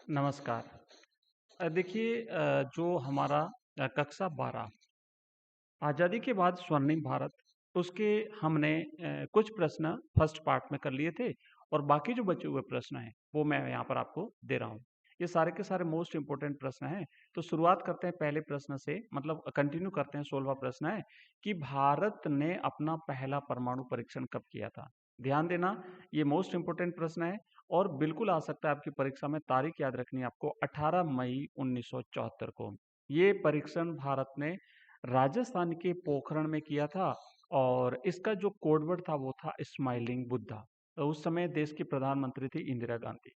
नमस्कार। देखिए, जो हमारा कक्षा 12 आज़ादी के बाद स्वर्णिम भारत, उसके हमने कुछ प्रश्न फर्स्ट पार्ट में कर लिए थे और बाकी जो बचे हुए प्रश्न हैं, वो मैं यहाँ पर आपको दे रहा हूँ। ये सारे के सारे मोस्ट इम्पोर्टेंट प्रश्न हैं। तो शुरुआत करते हैं पहले प्रश्न से, मतलब कंटिन्यू करते हैं। 16वां प्रश्न है कि भारत ने अपना पहला परमाणु परीक्षण कब किया था? ध्यान देना, ये मोस्ट इम्पोर्टेंट प्रश्न है और बिल्कुल आ सकता है आपकी परीक्षा में। तारीख याद रखनी है आपको, 18 मई 1974 को। ये परीक्षण भारत ने राजस्थान के पोखरण में किया था और इसका जो कोडवर्ड था वो था स्माइलिंग बुद्धा। तो उस समय देश की प्रधानमंत्री थी इंदिरा गांधी।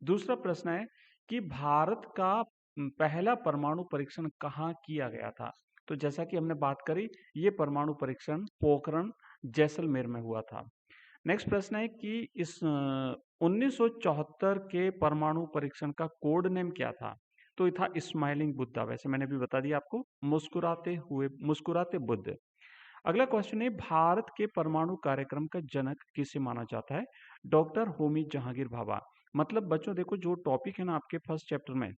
दूसरा प्रश्न है कि भारत का पहला परमाणु परीक्षण कहाँ किया गया था? तो जैसा कि हमने बात करी, ये परमाणु परीक्षण पोखरण जैसलमेर में हुआ था। नेक्स्ट प्रश्न है कि इस 1974 के परमाणु परीक्षण का कोड नेम क्या था? तो ये था स्माइलिंग बुद्धा। वैसे मैंने भी बता दिया आपको, मुस्कुराते बुद्ध। अगला क्वेश्चन है, भारत के परमाणु कार्यक्रम का जनक किसे माना जाता है? डॉक्टर होमी जहांगीर भाभा। मतलब बच्चों देखो, जो टॉपिक है ना आपके फर्स्ट चैप्टर में,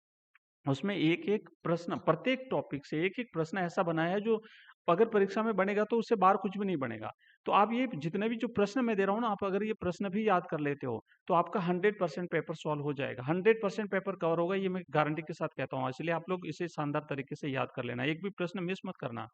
उसमें एक एक प्रश्न, प्रत्येक टॉपिक से एक एक प्रश्न ऐसा बनाया है जो अगर परीक्षा में बनेगा तो उससे बाहर कुछ भी नहीं बनेगा। तो आप ये जितने भी जो प्रश्न मैं दे रहा हूँ ना, आप अगर ये प्रश्न भी याद कर लेते हो तो आपका 100% पेपर सॉल्व हो जाएगा। 100% पेपर कवर होगा, ये मैं गारंटी के साथ कहता हूँ। इसलिए आप लोग इसे शानदार तरीके से याद कर लेना, एक भी प्रश्न मिस मत करना।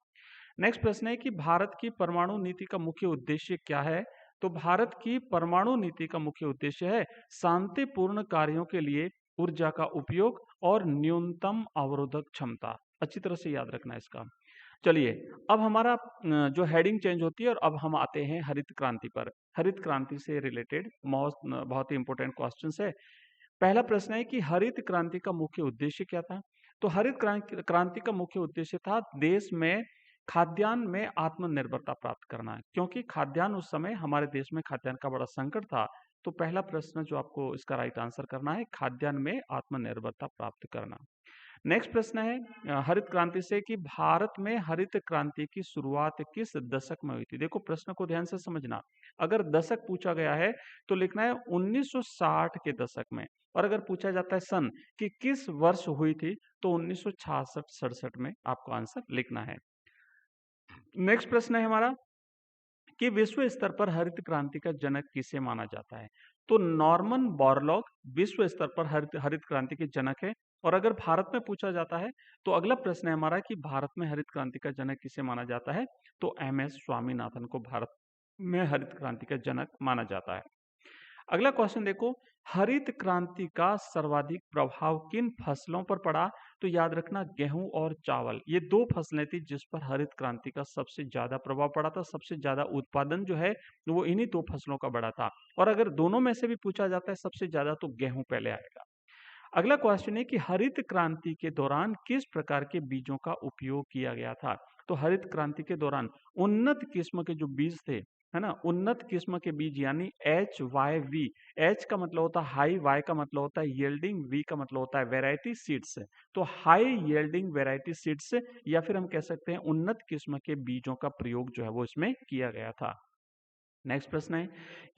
नेक्स्ट प्रश्न है कि भारत की परमाणु नीति का मुख्य उद्देश्य क्या है? तो भारत की परमाणु नीति का मुख्य उद्देश्य है शांतिपूर्ण कार्यों के लिए ऊर्जा का उपयोग और न्यूनतम अवरोधक क्षमता। अच्छी तरह से याद रखना इसका। चलिए, अब हमारा जो हेडिंग चेंज होती है और अब हम आते हैं हरित क्रांति पर। हरित क्रांति से रिलेटेड बहुत ही इंपॉर्टेंट क्वेश्चन है। पहला प्रश्न है कि हरित क्रांति का मुख्य उद्देश्य क्या था? तो हरित क्रांति का मुख्य उद्देश्य था देश में खाद्यान्न में आत्मनिर्भरता प्राप्त करना, क्योंकि खाद्यान्न उस समय हमारे देश में खाद्यान्न का बड़ा संकट था। तो पहला प्रश्न जो आपको इसका राइट आंसर करना है, खाद्यान्न में आत्मनिर्भरता प्राप्त करना। नेक्स्ट प्रश्न है हरित क्रांति से कि भारत में हरित क्रांति की शुरुआत किस दशक में हुई थी? देखो, प्रश्न को ध्यान से समझना। अगर दशक पूछा गया है तो लिखना है 1960 के दशक में, और अगर पूछा जाता है सन कि किस वर्ष हुई थी, तो 1966-67 में आपको आंसर लिखना है। नेक्स्ट प्रश्न है हमारा कि विश्व स्तर पर हरित क्रांति का जनक किसे माना जाता है? तो नॉर्मन बोरलॉग विश्व स्तर पर हरित हरित क्रांति के जनक है। और अगर भारत में पूछा जाता है तो अगला प्रश्न है हमारा कि भारत में हरित क्रांति का जनक किसे माना जाता है? तो एम एस स्वामीनाथन को भारत में हरित क्रांति का जनक माना जाता है। अगला क्वेश्चन देखो, हरित क्रांति का सर्वाधिक प्रभाव किन फसलों पर पड़ा? तो याद रखना, गेहूं और चावल, ये दो फसलें थी जिस पर हरित क्रांति का सबसे ज्यादा प्रभाव पड़ा था। सबसे ज्यादा उत्पादन जो है वो इन्हीं दो फसलों का बढ़ा था। और अगर दोनों में से भी पूछा जाता है सबसे ज्यादा, तो गेहूं पहले आएगा। अगला क्वेश्चन है कि हरित क्रांति के दौरान किस प्रकार के बीजों का उपयोग किया गया था? तो हरित क्रांति के दौरान उन्नत किस्म के जो बीज थे, है ना, उन्नत किस्म के बीज, यानी HYV। एच का मतलब होता है हाई, वाई का मतलब होता है यील्डिंग, वी का मतलब होता है वेराइटी सीड्स। तो हाई यील्डिंग वेराइटी सीड्स, या फिर हम कह सकते हैं उन्नत किस्म के बीजों का प्रयोग जो है वो इसमें किया गया था। नेक्स्ट प्रश्न है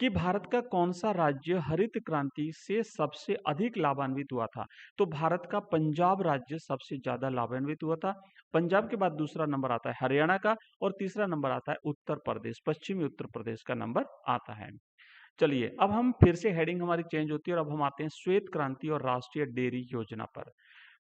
कि भारत का कौन सा राज्य हरित क्रांति से सबसे अधिक लाभान्वित हुआ था? तो भारत का पंजाब राज्य सबसे ज्यादा लाभान्वित हुआ था। पंजाब के बाद दूसरा नंबर आता है हरियाणा का, और तीसरा नंबर आता है उत्तर प्रदेश, पश्चिमी उत्तर प्रदेश का नंबर आता है। चलिए, अब हम फिर से हेडिंग हमारी चेंज होती है और अब हम आते हैं श्वेत क्रांति और राष्ट्रीय डेयरी योजना पर।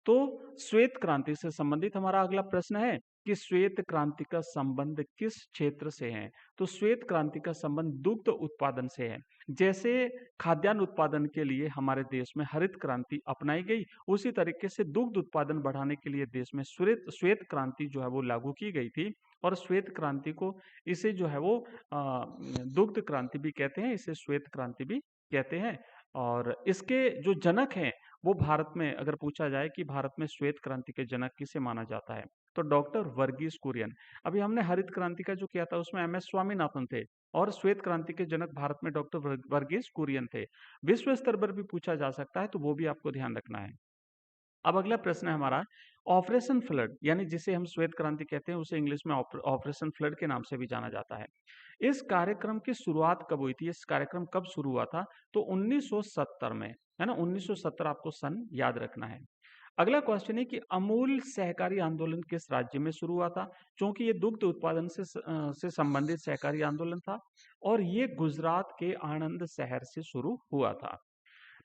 तो श्वेत क्रांति से संबंधित हमारा अगला प्रश्न है कि श्वेत क्रांति का संबंध किस क्षेत्र से है? तो श्वेत क्रांति का संबंध दुग्ध उत्पादन से है। जैसे खाद्यान्न उत्पादन के लिए हमारे देश में हरित क्रांति अपनाई गई, उसी तरीके से दुग्ध उत्पादन बढ़ाने के लिए देश में श्वेत श्वेत क्रांति जो है वो लागू की गई थी। और श्वेत क्रांति को, इसे जो है वो दुग्ध क्रांति भी कहते हैं, इसे श्वेत क्रांति भी कहते हैं। और इसके जो जनक हैं वो भारत में, अगर पूछा जाए कि भारत में श्वेत क्रांति के जनक किसे माना जाता है, तो डॉक्टर वर्गीस कुरियन। अभी हमने हरित क्रांति का जो किया था उसमें एम एस स्वामीनाथन थे, और श्वेत क्रांति के जनक भारत में डॉक्टर वर्गीस कुरियन थे। विश्व स्तर पर भी पूछा जा सकता है, तो वो भी आपको ध्यान रखना है। अब अगला प्रश्न है हमारा, ऑपरेशन फ्लड यानी जिसे हम श्वेत क्रांति कहते हैं, उसे इंग्लिश में ऑपरेशन फ्लड के नाम से भी जाना जाता है। इस कार्यक्रम की शुरुआत कब हुई थी, इस कार्यक्रम कब शुरू हुआ था? तो 1970 में, है ना, 1970 आपको सन याद रखना है। अगला क्वेश्चन है कि अमूल सहकारी आंदोलन किस राज्य में शुरू हुआ था? क्योंकि ये दुग्ध उत्पादन से संबंधित सहकारी आंदोलन था और ये गुजरात के आणंद शहर से शुरू हुआ था।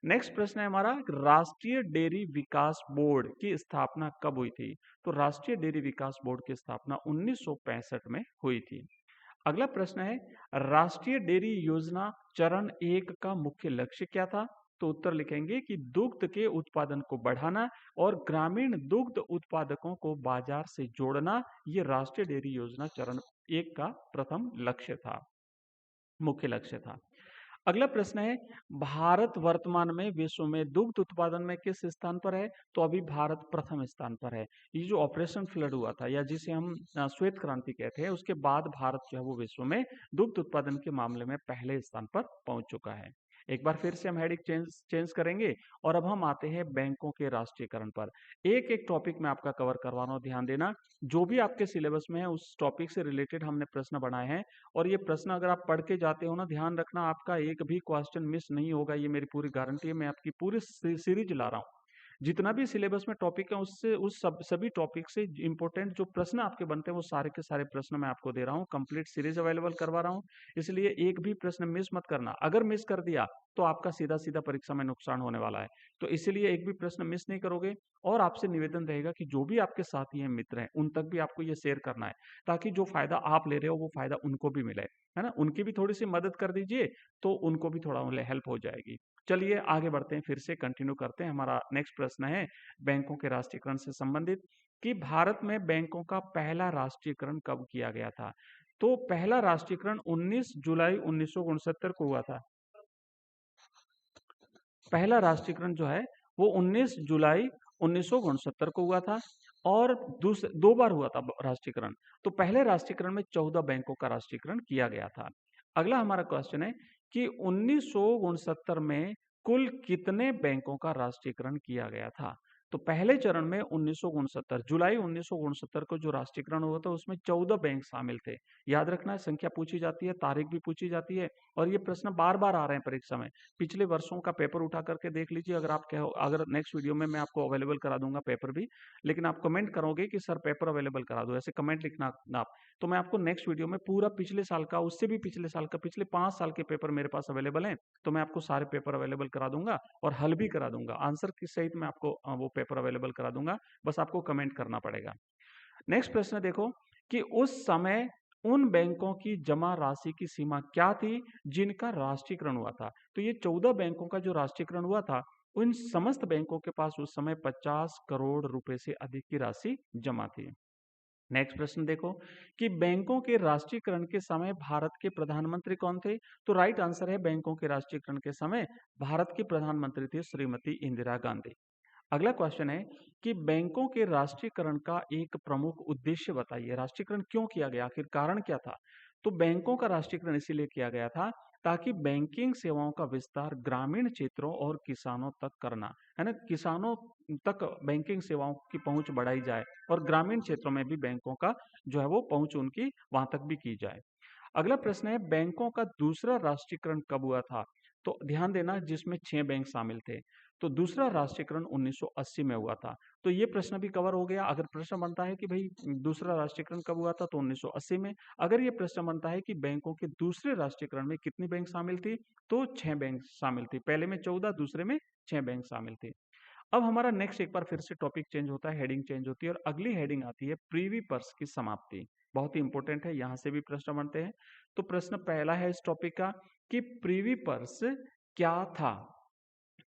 नेक्स्ट प्रश्न है हमारा, राष्ट्रीय डेयरी विकास बोर्ड की स्थापना कब हुई थी? तो राष्ट्रीय डेयरी विकास बोर्ड की स्थापना 1965 में हुई थी। अगला प्रश्न है, राष्ट्रीय डेयरी योजना चरण 1 का मुख्य लक्ष्य क्या था? तो उत्तर लिखेंगे कि दुग्ध के उत्पादन को बढ़ाना और ग्रामीण दुग्ध उत्पादकों को बाजार से जोड़ना, ये राष्ट्रीय डेयरी योजना चरण 1 का प्रथम लक्ष्य था, मुख्य लक्ष्य था। अगला प्रश्न है, भारत वर्तमान में विश्व में दुग्ध उत्पादन में किस स्थान पर है? तो अभी भारत प्रथम स्थान पर है। ये जो ऑपरेशन फ्लड हुआ था या जिसे हम श्वेत क्रांति कहते हैं, उसके बाद भारत जो है वो विश्व में दुग्ध उत्पादन के मामले में पहले स्थान पर पहुंच चुका है। एक बार फिर से हम हेडिंग चेंज करेंगे और अब हम आते हैं बैंकों के राष्ट्रीयकरण पर। एक एक टॉपिक में आपका कवर करवा रहा हूं, ध्यान देना। जो भी आपके सिलेबस में है उस टॉपिक से रिलेटेड हमने प्रश्न बनाए हैं और ये प्रश्न अगर आप पढ़ के जाते हो ना, ध्यान रखना आपका एक भी क्वेश्चन मिस नहीं होगा, ये मेरी पूरी गारंटी है। मैं आपकी पूरी सीरीज ला रहा हूँ। जितना भी सिलेबस में टॉपिक है उससे उस सभी टॉपिक से इंपॉर्टेंट जो प्रश्न आपके बनते हैं वो सारे के सारे प्रश्न मैं आपको दे रहा हूँ, कंप्लीट सीरीज अवेलेबल करवा रहा हूँ। इसलिए एक भी प्रश्न मिस मत करना। अगर मिस कर दिया तो आपका सीधा सीधा परीक्षा में नुकसान होने वाला है। तो इसीलिए एक भी प्रश्न मिस नहीं करोगे। और आपसे निवेदन रहेगा कि जो भी आपके साथी हैं, मित्र हैं, उन तक भी आपको ये शेयर करना है, ताकि जो फायदा आप ले रहे हो वो फायदा उनको भी मिले, है ना। उनकी भी थोड़ी सी मदद कर दीजिए तो उनको भी थोड़ा हेल्प हो जाएगी। चलिए आगे बढ़ते हैं, फिर से कंटिन्यू करते हैं। हमारा नेक्स्ट प्रश्न है बैंकों के राष्ट्रीयकरण से संबंधित, कि भारत में बैंकों का पहला राष्ट्रीयकरण कब किया गया था? तो पहला राष्ट्रीयकरण 19 जुलाई 1969 को हुआ था। पहला राष्ट्रीयकरण जो है वो 19 जुलाई 1969 को हुआ था और दो बार हुआ था राष्ट्रीयकरण। तो पहले राष्ट्रीयकरण में 14 बैंकों का राष्ट्रीयकरण किया गया था। अगला हमारा क्वेश्चन है कि 1969 में कुल कितने बैंकों का राष्ट्रीयकरण किया गया था? तो पहले चरण में 1969 जुलाई 1969 को जो राष्ट्रीयकरण हुआ था उसमें 14 बैंक शामिल थे। याद रखना है, संख्या पूछी जाती है, तारीख भी पूछी जाती है और ये प्रश्न बार बार आ रहे हैं परीक्षा में। पिछले वर्षों का पेपर उठा करके देख लीजिए। अगर आप कहो, अगर नेक्स्ट वीडियो में मैं आपको अवेलेबल करा दूंगा पेपर भी, लेकिन आप कमेंट करोगे कि सर पेपर अवेलेबल करा दो, ऐसे कमेंट लिखना आप, तो मैं आपको नेक्स्ट वीडियो में पूरा पिछले साल का, उससे भी पिछले साल का, पिछले 5 साल के पेपर मेरे पास अवेलेबल हैं, तो मैं आपको सारे पेपर अवेलेबल करा दूंगा और हल भी करा दूंगा, आंसर की सहित मैं आपको वो पेपर अवेलेबल करा दूंगा। बस आपको कमेंट करना पड़ेगा। नेक्स्ट प्रश्न देखो कि उस समय उन बैंकों की जमा राशि की सीमा क्या थी जिनका राष्ट्रीयकरण हुआ था? तो ये 14 बैंकों का जो राष्ट्रीयकरण हुआ था, उन समस्त बैंकों के पास उस समय 50 करोड़ रुपए से अधिक की राशि जमा थी। नेक्स्ट प्रश्न देखो कि बैंकों के राष्ट्रीयकरण के समय भारत के प्रधानमंत्री कौन थे? तो राइट आंसर है, बैंकों के राष्ट्रीयकरण के समय भारत की प्रधानमंत्री थी श्रीमती इंदिरा गांधी। अगला क्वेश्चन है कि बैंकों के राष्ट्रीयकरण का एक प्रमुख उद्देश्य बताइए। राष्ट्रीयकरण क्यों किया गया, आखिर कारण क्या था? तो बैंकों का राष्ट्रीयकरण इसीलिए किया गया था ताकि बैंकिंग सेवाओं का विस्तार ग्रामीण क्षेत्रों और किसानों तक करना, है ना, किसानों तक बैंकिंग सेवाओं की पहुंच बढ़ाई जाए और ग्रामीण क्षेत्रों में भी बैंकों का जो है वो पहुंच उनकी वहां तक भी की जाए। अगला प्रश्न है, बैंकों का दूसरा राष्ट्रीयकरण कब हुआ था? तो ध्यान देना, जिसमें 6 बैंक शामिल थे। तो दूसरा राष्ट्रीयकरण 1980 में हुआ था। तो ये प्रश्न भी कवर हो गया। अगर प्रश्न बनता है कि भाई दूसरा राष्ट्रीयकरण कब हुआ था, तो 1980 में। अगर ये प्रश्न बनता है कि बैंकों के दूसरे राष्ट्रीयकरण में कितनी बैंक शामिल थी, तो 6 बैंक शामिल थी। पहले में 14, दूसरे में 6 बैंक शामिल थे। अब हमारा नेक्स्ट एक बार फिर से टॉपिक चेंज होता है, हेडिंग चेंज होती है और अगली हेडिंग आती है प्रीवी पर्स की समाप्ति। बहुत ही इंपॉर्टेंट है, यहां से भी प्रश्न बनते हैं। तो प्रश्न पहला है इस टॉपिक का कि प्रीवी पर्स क्या था?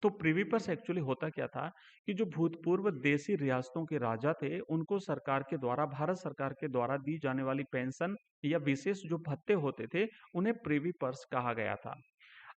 तो प्रीवी पर्स एक्चुअली होता क्या था कि जो भूतपूर्व देशी रियासतों के राजा थे, उनको सरकार के द्वारा, भारत सरकार के द्वारा दी जाने वाली पेंशन या विशेष जो भत्ते होते थे, उन्हें प्रीवी पर्स कहा गया था।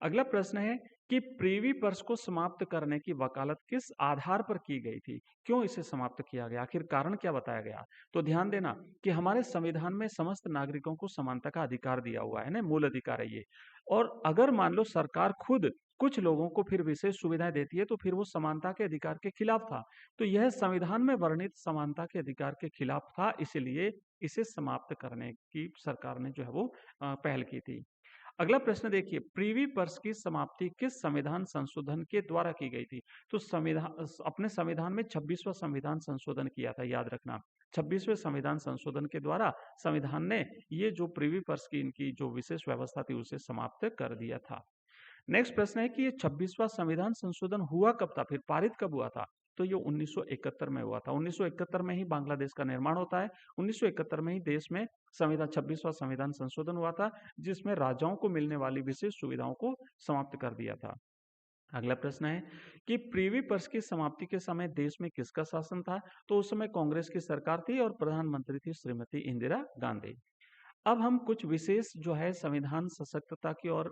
अगला प्रश्न है कि प्रीवी पर्स को समाप्त करने की वकालत किस आधार पर की गई थी? क्यों इसे समाप्त किया गया, आखिर कारण क्या बताया गया? तो ध्यान देना कि हमारे संविधान में समस्त नागरिकों को समानता का अधिकार दिया हुआ है ना, मूल अधिकार है ये। और अगर मान लो सरकार खुद कुछ लोगों को फिर विशेष सुविधाएं देती है, तो फिर वो समानता के अधिकार के खिलाफ था। तो यह संविधान में वर्णित समानता के अधिकार के खिलाफ था, इसलिए इसे समाप्त करने की सरकार ने जो है वो पहल की थी। अगला प्रश्न देखिए, प्रीवी पर्स की समाप्ति किस संविधान संशोधन के द्वारा की गई थी? तो संविधान, अपने संविधान में 26वां संविधान संशोधन किया था, याद रखना। 26वें संविधान संशोधन के द्वारा संविधान ने ये जो प्रीवी पर्स की इनकी जो विशेष व्यवस्था थी उसे समाप्त कर दिया था। नेक्स्ट प्रश्न है कि ये 26वां संविधान संशोधन हुआ कब था, फिर पारित कब हुआ था? तो ये 1971 में हुआ था। 1971 में ही बांग्लादेश का निर्माण होता है। 1971 में ही देश में संविधान 26वां संविधान संशोधन हुआ था, जिसमें राजाओं को मिलने वाली विशेष सुविधाओं को समाप्त कर दिया था। अगला प्रश्न है कि प्रीवी पर्स की समाप्ति के समय देश में किसका शासन था? तो उस समय कांग्रेस की सरकार थी और प्रधानमंत्री थी श्रीमती इंदिरा गांधी। अब हम कुछ विशेष जो है संविधान सशक्तता की ओर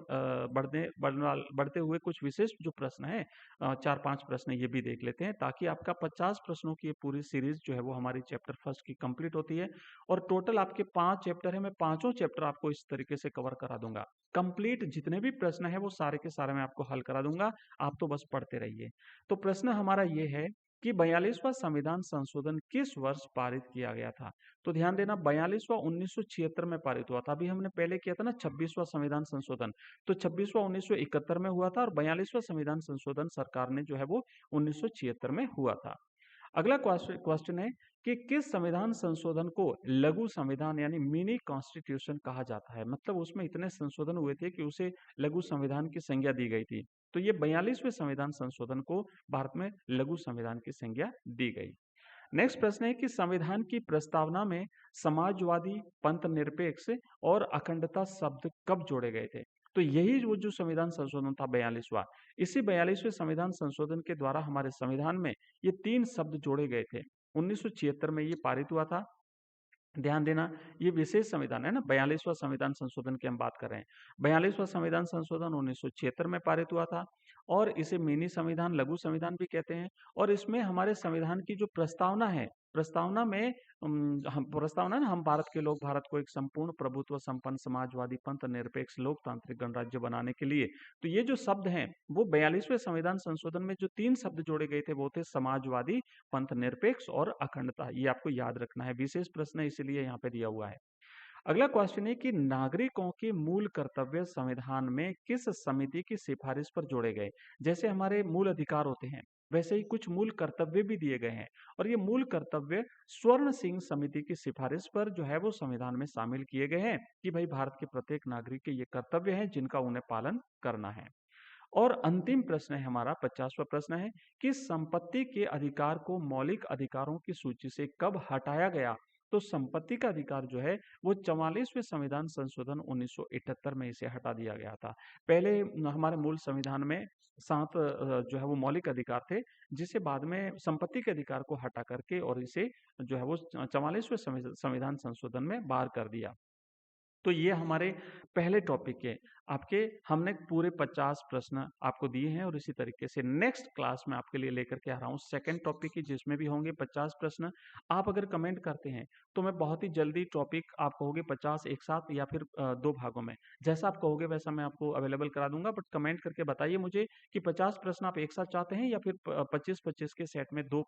बढ़ते हुए कुछ विशेष जो प्रश्न है, 4-5 प्रश्न ये भी देख लेते हैं, ताकि आपका 50 प्रश्नों की पूरी सीरीज जो है वो हमारी चैप्टर फर्स्ट की कंप्लीट होती है। और टोटल आपके 5 चैप्टर है, मैं पांचों चैप्टर आपको इस तरीके से कवर करा दूंगा। कंप्लीट जितने भी प्रश्न है वो सारे के सारे मैं आपको हल करा दूंगा, आप तो बस पढ़ते रहिए। तो प्रश्न हमारा ये है कि 42वां संविधान संशोधन किस वर्ष पारित किया गया था? तो ध्यान देना, 42वां 1976 में पारित हुआ था। अभी हमने पहले किया था ना 26वां संविधान संशोधन, तो 26वां 1971 में हुआ था और 42वां संविधान संशोधन सरकार ने जो है वो 1976 में हुआ था। अगला क्वेश्चन है कि किस संविधान संशोधन को लघु संविधान यानी मिनी कॉन्स्टिट्यूशन कहा जाता है? मतलब उसमें इतने संशोधन हुए थे कि उसे लघु संविधान की संज्ञा दी गई थी। तो ये 42वें संविधान संशोधन को भारत में लघु संविधान की संज्ञा दी गई। नेक्स्ट प्रश्न है कि संविधान की प्रस्तावना में समाजवादी, पंथ निरपेक्ष और अखंडता शब्द कब जोड़े गए थे? तो यही वो जो संविधान संशोधन था 42वां, इसी 42वें संविधान संशोधन के द्वारा हमारे संविधान में ये 3 शब्द जोड़े गए थे। 1976 में ये पारित हुआ था। ध्यान देना, ये विशेष संविधान है ना, 42वां संविधान संशोधन की हम बात कर रहे हैं। 42वां संविधान संशोधन 1976 में पारित हुआ था और इसे मिनी संविधान, लघु संविधान भी कहते हैं। और इसमें हमारे संविधान की जो प्रस्तावना है, प्रस्तावना में हम प्रस्तावना ना, हम भारत के लोग भारत को एक संपूर्ण प्रभुत्व संपन्न समाजवादी पंथ निरपेक्ष लोकतांत्रिक गणराज्य बनाने के लिए, तो ये जो शब्द हैं वो 42वें संविधान संशोधन में जो 3 शब्द जोड़े गए थे वो थे समाजवादी, पंथ निरपेक्ष और अखंडता। ये आपको याद रखना है, विशेष प्रश्न है इसीलिए यहाँ पे दिया हुआ है। अगला क्वेश्चन है कि नागरिकों के मूल कर्तव्य संविधान में किस समिति की सिफारिश पर जोड़े गए? जैसे हमारे मूल अधिकार होते हैं, वैसे ही कुछ मूल कर्तव्य भी दिए गए हैं और ये मूल कर्तव्य स्वर्ण सिंह समिति की सिफारिश पर जो है वो संविधान में शामिल किए गए हैं कि भाई भारत के प्रत्येक नागरिक के ये कर्तव्य हैं जिनका उन्हें पालन करना है। और अंतिम प्रश्न है हमारा 50वां प्रश्न है कि संपत्ति के अधिकार को मौलिक अधिकारों की सूची से कब हटाया गया? तो संपत्ति का अधिकार जो है वो 44वें संविधान संशोधन 1978 में इसे हटा दिया गया था। पहले हमारे मूल संविधान में 7 जो है वो मौलिक अधिकार थे, जिसे बाद में संपत्ति के अधिकार को हटा करके और इसे जो है वो 44वें संविधान संशोधन में बाहर कर दिया। तो ये हमारे पहले टॉपिक के आपके हमने पूरे 50 प्रश्न आपको दिए हैं और इसी तरीके से नेक्स्ट क्लास में आपके लिए लेकर के आ रहा हूँ सेकंड टॉपिक की, जिसमें भी होंगे 50 प्रश्न। आप अगर कमेंट करते हैं तो मैं बहुत ही जल्दी टॉपिक आप कहोगे 50 एक साथ या फिर 2 भागों में, जैसा आप कहोगे वैसा मैं आपको अवेलेबल करा दूंगा। बट कमेंट करके बताइए मुझे कि 50 प्रश्न आप एक साथ चाहते हैं या फिर 25-25 के सेट में 2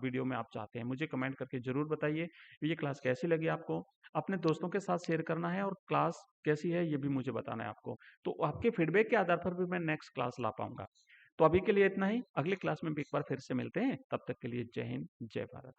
वीडियो में आप चाहते हैं। मुझे कमेंट करके जरूर बताइए। ये क्लास कैसी लगी आपको, अपने दोस्तों के साथ शेयर करना है और क्लास कैसी है ये भी मुझे बताना है आपको। तो आपके फीडबैक के आधार पर भी मैं नेक्स्ट क्लास ला पाऊंगा। तो अभी के लिए इतना ही, अगली क्लास में भी एक बार फिर से मिलते हैं। तब तक के लिए जय हिंद, जय भारत।